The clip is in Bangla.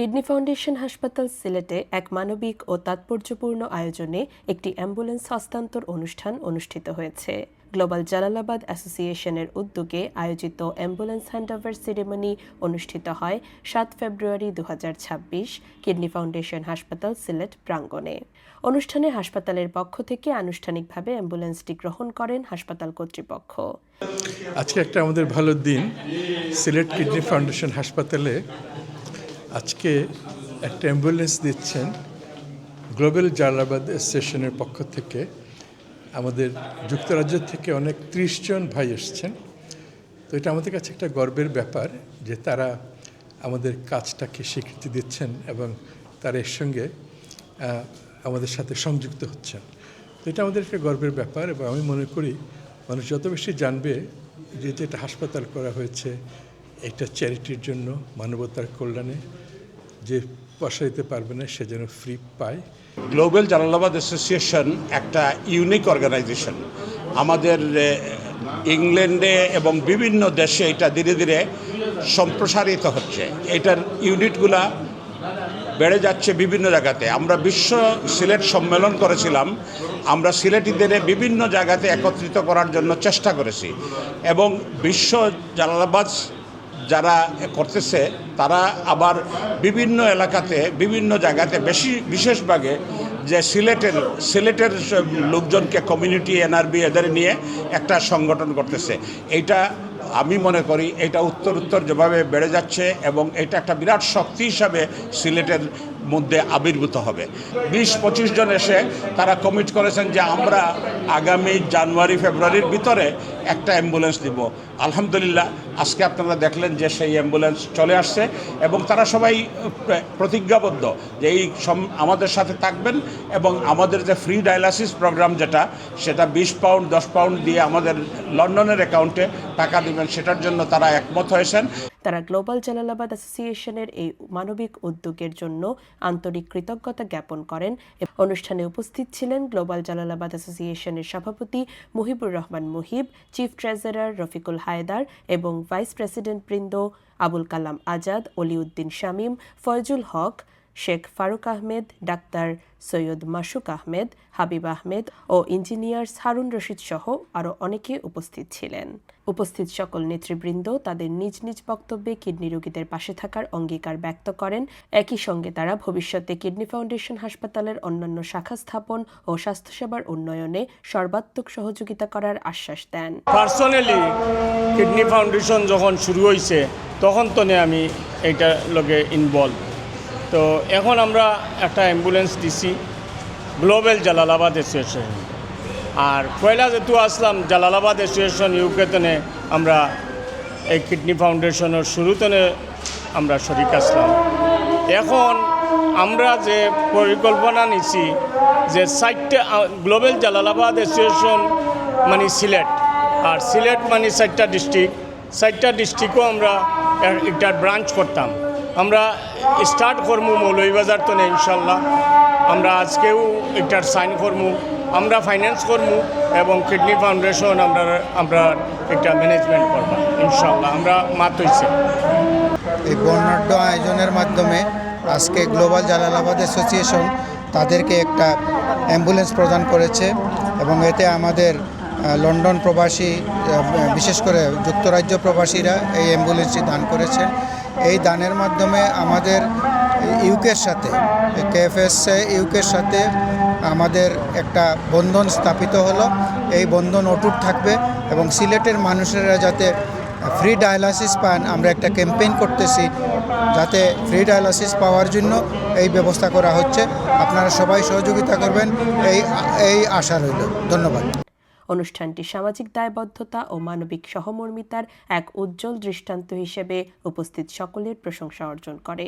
কিডনি ফাউন্ডেশন হাসপাতাল সিলেটে এক মানবিক ও তাৎপর্যপূর্ণ আয়োজনে একটি অ্যাম্বুলেন্স হস্তান্তর অনুষ্ঠান অনুষ্ঠিত হয়েছে। গ্লোবাল জালালাবাদ অ্যাসোসিয়েশনের উদ্যোগে আয়োজিত অ্যাম্বুলেন্স হ্যান্ডওভার সেরেমনি অনুষ্ঠিত হয় ৭ ফেব্রুয়ারি ২০২৬ কিডনি ফাউন্ডেশন হাসপাতাল সিলেট প্রাঙ্গণে। অনুষ্ঠানে হাসপাতালের পক্ষ থেকে আনুষ্ঠানিকভাবে অ্যাম্বুলেন্সটি গ্রহণ করেন হাসপাতাল কর্তৃপক্ষ। আজকে একটা আমাদের ভালো দিন। সিলেট কিডনি ফাউন্ডেশন হাসপাতালে আজকে একটা অ্যাম্বুলেন্স দিচ্ছেন গ্লোবাল জালালাবাদ অ্যাসোসিয়েশনের পক্ষ থেকে। আমাদের যুক্তরাজ্য থেকে অনেক ৩০ জন ভাই এসছেন। তো এটা আমাদের কাছে একটা গর্বের ব্যাপার যে তারা আমাদের কাজটাকে স্বীকৃতি দিচ্ছেন এবং তারা এর সঙ্গে আমাদের সাথে সংযুক্ত হচ্ছেন। তো এটা আমাদের একটা গর্বের ব্যাপার এবং আমি মনে করি মানুষ যত বেশি জানবে যে যেটা হাসপাতাল করা হয়েছে এটা চ্যারিটির জন্য, মানবতার কল্যাণে, যে পয়সা দিতে পারবে না সে যেন ফ্রি পায়। গ্লোবাল জালালাবাদ অ্যাসোসিয়েশন একটা ইউনিক অর্গানাইজেশন। আমাদের ইংল্যান্ডে এবং বিভিন্ন দেশে এটা ধীরে ধীরে সম্প্রসারিত হচ্ছে। এটার ইউনিটগুলা বেড়ে যাচ্ছে বিভিন্ন জায়গাতে। আমরা বিশ্ব সিলেট সম্মেলন করেছিলাম। আমরা সিলেটিদের বিভিন্ন জায়গাতে একত্রিত করার জন্য চেষ্টা করেছি এবং বিশ্ব জালালাবাদ যারা করতেছে তারা আবার বিভিন্ন এলাকাতে বিভিন্ন জায়গাতে বিশেষভাবে যে সিলেটের লোকজনকে, কমিউনিটি, এনআরবি এদের নিয়ে একটা সংগঠন করতেছে। এইটা আমি মনে করি এটা উত্তর যেভাবে বেড়ে যাচ্ছে এবং এটা একটা বিরাট শক্তি হিসাবে সিলেটের মধ্যে আবির্ভূত হবে। ২০-২৫ জন এসে তারা কমিট করেছেন যে আমরা আগামী জানুয়ারি ফেব্রুয়ারির ভিতরে একটা অ্যাম্বুলেন্স দিব। আলহামদুলিল্লাহ আজকে আপনারা দেখলেন যে সেই অ্যাম্বুলেন্স চলে আসছে এবং তারা সবাই প্রতিজ্ঞাবদ্ধ যে এই আমাদের সাথে থাকবেন এবং আমাদের যে ফ্রি ডায়ালাসিস প্রোগ্রাম সেটা ২০ পাউন্ড ১০ পাউন্ড দিয়ে আমাদের লন্ডনের অ্যাকাউন্টে টাকা দেবেন, সেটার জন্য তারা একমত হয়েছেন। তারা গ্লোবাল জালালাবাদ অ্যাসোসিয়েশনের এই মানবিক উদ্যোগের জন্য আন্তরিক কৃতজ্ঞতা জ্ঞাপন করেন। অনুষ্ঠানে উপস্থিত ছিলেন গ্লোবাল জালালাবাদ অ্যাসোসিয়েশনের সভাপতি মুহিবুর রহমান মুহিব, চিফ ট্রেজারার রফিকুল হায়দার এবং ভাইস প্রেসিডেন্ট বৃন্দ আবুল কালাম আজাদ, অলিউদ্দিন শামীম, ফয়জুল হক, শেখ ফারুক আহমেদ, ডাক্তার সৈয়দ মাসুক আহমেদ, হাবিব আহমেদ ও ইঞ্জিনিয়ার হারুন রশিদ সহ আরও অনেকে উপস্থিত ছিলেন। উপস্থিত সকল নেতৃবৃন্দ তাদের নিজ নিজ বক্তব্যে কিডনি রোগীদের পাশে থাকার অঙ্গীকার ব্যক্ত করেন। একই সঙ্গে তারা ভবিষ্যতে কিডনি ফাউন্ডেশন হাসপাতালের অন্যান্য শাখা স্থাপন ও স্বাস্থ্যসেবার উন্নয়নে সর্বাত্মক সহযোগিতা করার আশ্বাস দেন। পার্সোনালি কিডনি ফাউন্ডেশন যখন শুরু হয়েছে তখন তো আমি এইটার লগে ইনভলভ। তো এখন আমরা একটা অ্যাম্বুলেন্স দিছি গ্লোবাল জালালাবাদ অ্যাসোসিয়েশন। আর পয়লা যেহেতু আসলাম জালালাবাদ অ্যাসোসিয়েশন ইউকেতনে আমরা এই কিডনি ফাউন্ডেশনের শুরুতনে আমরা শরিক আসলাম। এখন আমরা যে পরিকল্পনা নিছি যে 4টা গ্লোবাল জালালাবাদ অ্যাসোসিয়েশন মানে সিলেট, আর সিলেট মানে 4টা ডিস্ট্রিক্ট, 4টা ডিস্ট্রিক্টও আমরা একটা ব্রাঞ্চ করতাম। আমরা স্টার্ট করবো মৌলভীবাজার তো ইনশাল্লাহ। আমরা আজকেও একটার সাইন করবো, আমরা ফাইন্যান্স করবো এবং কিডনি ফাউন্ডেশন আমরা একটা ম্যানেজমেন্ট করবো ইনশাল্লাহ। আমরা মাত হয়েছে এই বর্ণাঢ্য আয়োজনের মাধ্যমে আজকে গ্লোবাল জালালাবাদ অ্যাসোসিয়েশন তাদেরকে একটা অ্যাম্বুলেন্স প্রদান করেছে এবং এতে আমাদের লন্ডন প্রবাসী, বিশেষ করে যুক্তরাজ্য প্রবাসীরা এই অ্যাম্বুলেন্সটি দান করেছেন। এই দানের মাধ্যমে আমাদের ইউকের সাথে, কেএফএসএ ইউকের সাথে আমাদের একটা বন্ধন স্থাপিত হলো। এই বন্ধন অটুট থাকবে এবং সিলেটের মানুষেরা যাতে ফ্রি ডায়ালাসিস পান, আমরা একটা ক্যাম্পেইন করতেছি যাতে ফ্রি ডায়ালাসিস পাওয়ার জন্য এই ব্যবস্থা করা হচ্ছে। আপনারা সবাই সহযোগিতা করবেন এই আশা রইল। ধন্যবাদ। অনুষ্ঠানটি সামাজিক দায়বদ্ধতা ও মানবিক সহমর্মিতার এক উজ্জ্বল দৃষ্টান্ত হিসেবে উপস্থিত সকলের প্রশংসা অর্জন করে।